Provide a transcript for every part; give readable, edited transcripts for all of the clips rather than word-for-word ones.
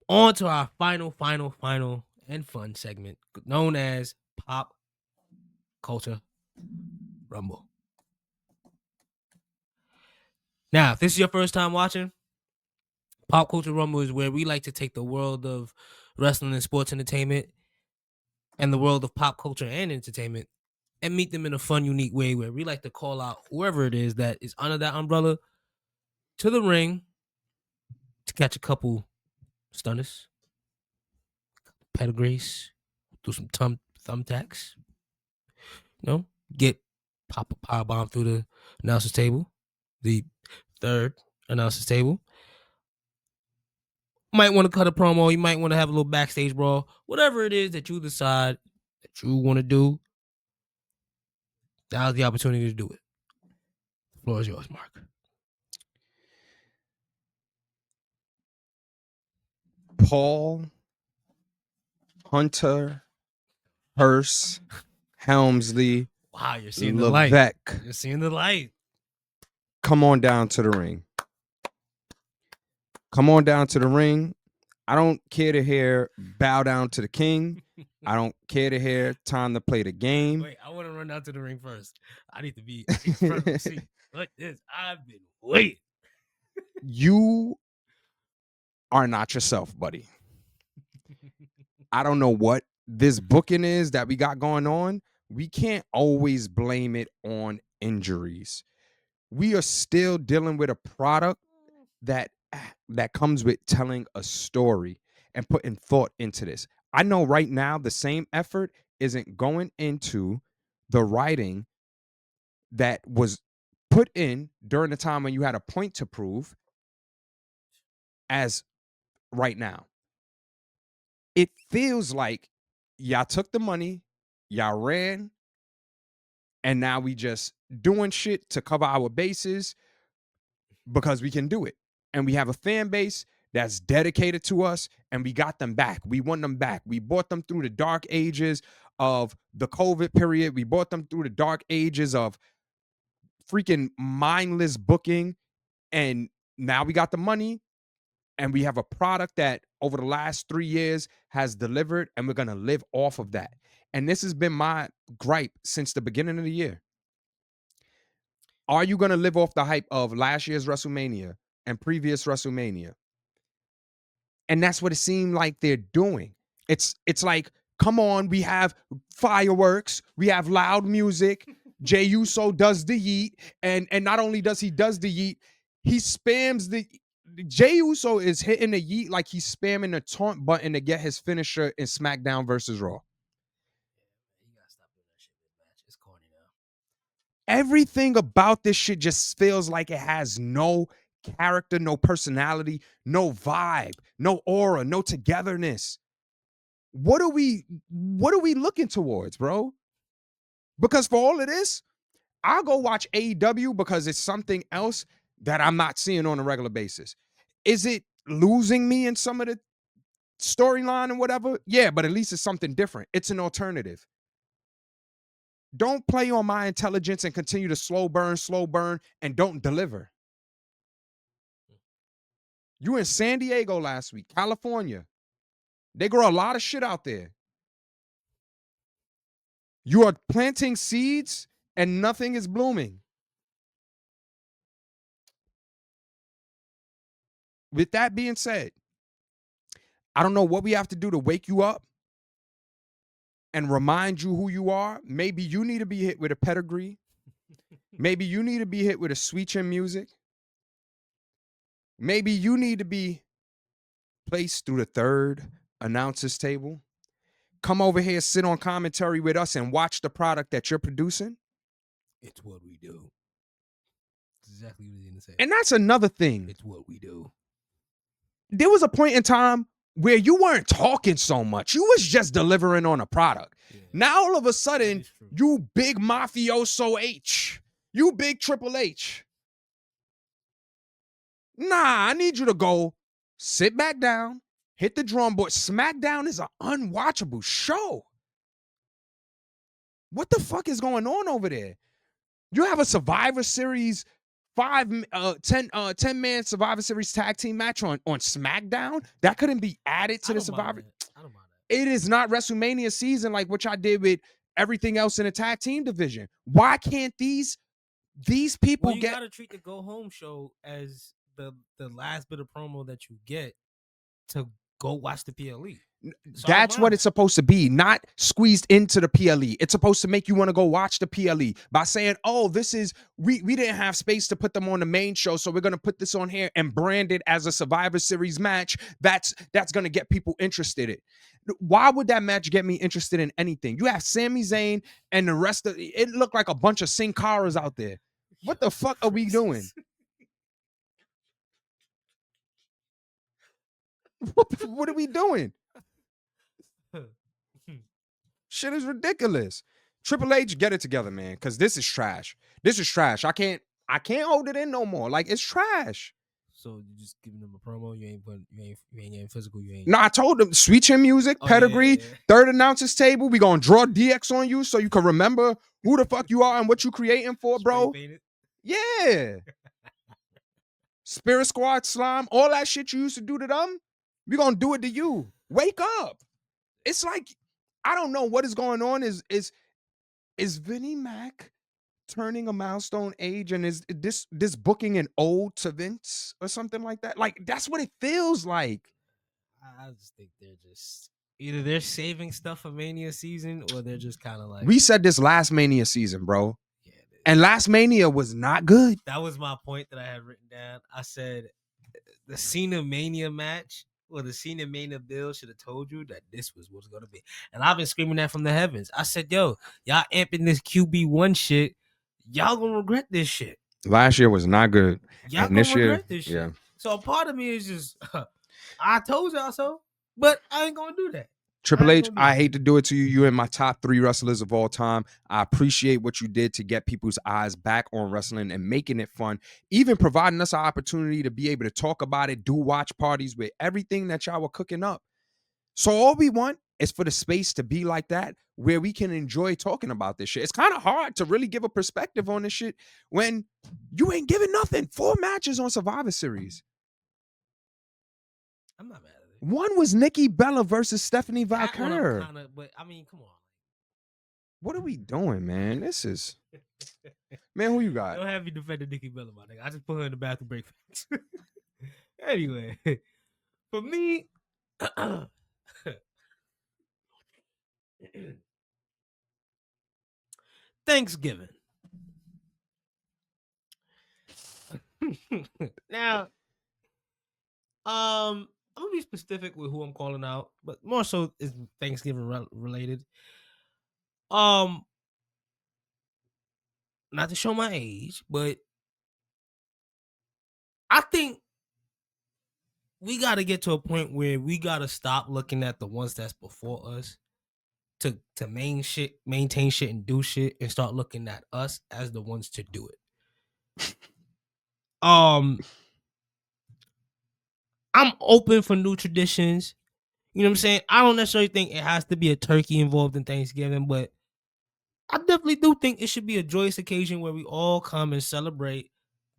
On to our final, and fun segment known as Pop Culture Rumble. Now, if this is your first time watching, Pop Culture Rumble is where we like to take the world of wrestling and sports entertainment and the world of pop culture and entertainment and meet them in a fun, unique way where we like to call out whoever it is that is under that umbrella to the ring to catch a couple stunners, pedigrees, do some thumbtacks, get pop a power bomb through the announcer's table, the third announcer's table. Might want to cut a promo. You might want to have a little backstage brawl. Whatever it is that you decide that you want to do, now's the opportunity to do it. The floor is yours, Mark. Paul Hunter Hearst Helmsley. Wow, you're seeing the light. You're seeing the light. Come on down to the ring. Come on down to the ring. I don't care to hear bow down to the king. I don't care to hear time to play the game. Wait, I want to run down to the ring first. I need to be in front of the seat. Look this. I've been waiting. You are not yourself, buddy. I don't know what this booking is that we got going on. We can't always blame it on injuries. We are still dealing with a product that comes with telling a story and putting thought into this. I know right now the same effort isn't going into the writing that was put in during the time when you had a point to prove as right now. It feels like y'all took the money, y'all ran, and now we just doing shit to cover our bases because we can do it. And we have a fan base that's dedicated to us, and we got them back. We won them back. We brought them through the dark ages of the COVID period. We brought them through the dark ages of freaking mindless booking. And now we got the money, and we have a product that over the last 3 years has delivered, and we're going to live off of that. And this has been my gripe since the beginning of the year. Are you going to live off the hype of last year's WrestleMania and previous WrestleMania? And that's what it seemed like they're doing. It's like, come on, we have fireworks, we have loud music. Jey Uso does the yeet, and not only does he does the yeet, he spams the Jey Uso is hitting the yeet like he's spamming the taunt button to get his finisher in SmackDown versus Raw. You gotta stop doing that shit mid-match. It's corny now. Everything about this shit just feels like it has no character, no personality, no vibe, no aura, no togetherness. What are we looking towards, bro? Because for all of this, I'll go watch AEW because it's something else that I'm not seeing on a regular basis. Is it losing me in some of the storyline and whatever? Yeah, but at least it's something different. It's an alternative. Don't play on my intelligence and continue to slow burn, and don't deliver. You were in San Diego last week, California. They grow a lot of shit out there. You are planting seeds and nothing is blooming. With that being said, I don't know what we have to do to wake you up and remind you who you are. Maybe you need to be hit with a pedigree. Maybe you need to be hit with a sweet chin music. Maybe you need to be placed through the third announcer's table. Come over here, sit on commentary with us, and watch the product that you're producing. It's what we do. It's exactly what you're going to say. And that's another thing. It's what we do. There was a point in time where you weren't talking so much. You was just delivering on a product. Yeah. Now, all of a sudden, you big mafioso H. You big Triple H. Nah, I need you to go sit back down, hit the drum board. SmackDown is an unwatchable show. What the fuck is going on over there? You have a Survivor Series 10-man Survivor Series tag team match on SmackDown that couldn't be added to I the don't mind Survivor. that. I don't mind that. It is not WrestleMania season like what I did with everything else in the tag team division. Why can't these Well, people you get? gotta treat the go home show as the last bit of promo that you get to go watch the PLE. So I don't That's mind what it's that. supposed to be, not squeezed into the PLE. It's supposed to make you want to go watch the PLE by saying, "Oh, this is we didn't have space to put them on the main show, so we're going to put this on here and brand it as a Survivor Series match." That's going to get people interested in. Why would that match get me interested in anything? You have Sami Zayn and the rest of it looked like a bunch of Sin Caras out there. Yo, What the fuck are we doing? Christ. What are we doing? Shit is ridiculous. Triple H, get it together, man, because this is trash. This is trash. I can't hold it in no more. Like it's trash. So you just giving them a promo? You ain't getting physical. You ain't. No, I told them switch your music, Oh, yeah, pedigree, yeah. third announcer's table. We gonna draw DX on you so you can remember who the fuck you are and what you creating for, Spray bro. painted. Yeah. Spirit Squad slime, all that shit you used to do to them. We gonna do it to you. Wake up. It's like I don't know what is going on. Is Vinnie Mac turning a milestone age, and is this booking an ode to Vince or something like that? Like that's what it feels like. I just think they're just either they're saving stuff for Mania season or they're just kind of like We said this last Mania season, bro, yeah. and last Mania was not good. That was my point that I had written down. I said the Cena Mania match or the Cena Mania bill should have told you that this was what's gonna be. And I've been screaming that from the heavens. I said, yo, y'all amping this QB1 shit. Y'all gonna regret this shit. Last year was not good, Y'all and gonna this year, regret this shit. yeah. So a part of me is just I told y'all so, but I ain't gonna do that. Triple H, gonna do I that. hate to do it to you. You're in my top 3 wrestlers of all time. I appreciate what you did to get people's eyes back on wrestling and making it fun, even providing us an opportunity to be able to talk about it, do watch parties with everything that y'all were cooking up. So all we want is for the space to be like that where we can enjoy talking about this shit. It's kind of hard to really give a perspective on this shit when you ain't giving nothing. 4 matches on Survivor Series. I'm not mad at it. One was Nikki Bella versus Stephanie That one I'm Valkyrie. kind of, but I mean, come on. What are we doing, man? This is man. Who you got? Don't have you defending Nikki Bella, my nigga. I just put her in the bathroom break fast. Anyway, for me, Thanksgiving. Now, I'm gonna be specific with who I'm calling out, but more so is Thanksgiving related. Um, not to show my age, but I think we got to get to a point where we got to stop looking at the ones that's before us to maintain shit and do shit and start looking at us as the ones to do it. I'm open for new traditions. You know what I'm saying? I don't necessarily think it has to be a turkey involved in Thanksgiving, but I definitely do think it should be a joyous occasion where we all come and celebrate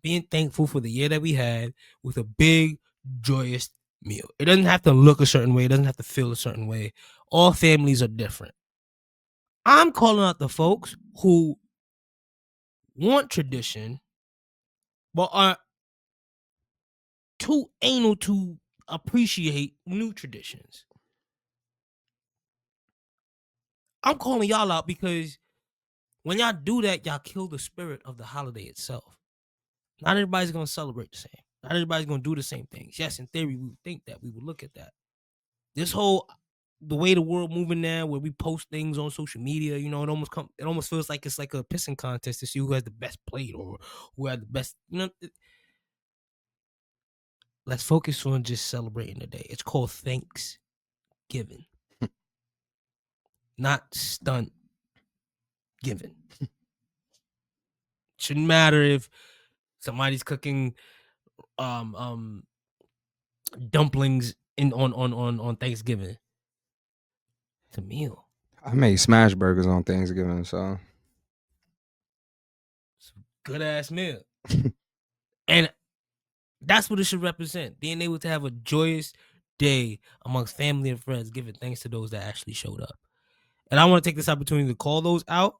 being thankful for the year that we had with a big, joyous meal. It doesn't have to look a certain way. It doesn't have to feel a certain way. All families are different. I'm calling out the folks who want tradition, but are too anal to appreciate new traditions. I'm calling y'all out because when y'all do that, y'all kill the spirit of the holiday itself. Not everybody's gonna celebrate the same. Not everybody's gonna do the same things. Yes, in theory, we would think that we would look at that. This whole the way the world moving now, where we post things on social media, you know, it almost feels like it's like a pissing contest to see who has the best plate or who had the best. You know, let's focus on just celebrating the day. It's called Thanksgiving, not stunt giving. Shouldn't matter if somebody's cooking dumplings in on Thanksgiving. It's a meal. I made smash burgers on Thanksgiving, so It's a good ass meal. And that's what it should represent. Being able to have a joyous day amongst family and friends, giving thanks to those that actually showed up. And I want to take this opportunity to call those out.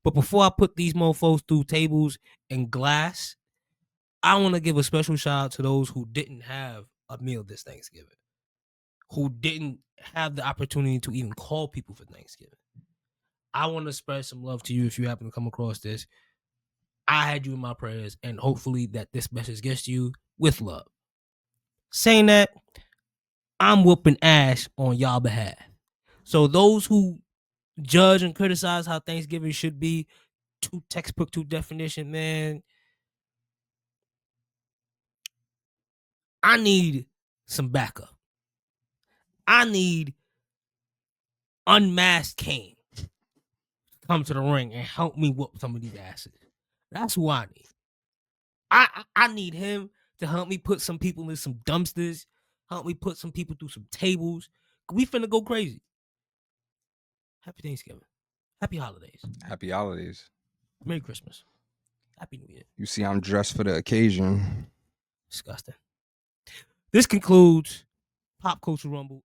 But before I put these mofos through tables and glass, I want to give a special shout out to those who didn't have a meal this Thanksgiving, who didn't have the opportunity to even call people for Thanksgiving. I want to spread some love to you if you happen to come across this. I had you in my prayers, and hopefully that this message gets to you with love. Saying that, I'm whooping ass on y'all behalf. So those who judge and criticize how Thanksgiving should be, too textbook, too definition, man, I need some backup. I need unmasked Kane to come to the ring and help me whoop some of these asses. That's who I need. I need him to help me put some people in some dumpsters, help me put some people through some tables. We finna go crazy. Happy Thanksgiving. Happy holidays. Happy holidays. Merry Christmas. Happy New Year. You see, I'm dressed for the occasion. Disgusting. This concludes Pop Culture Rumble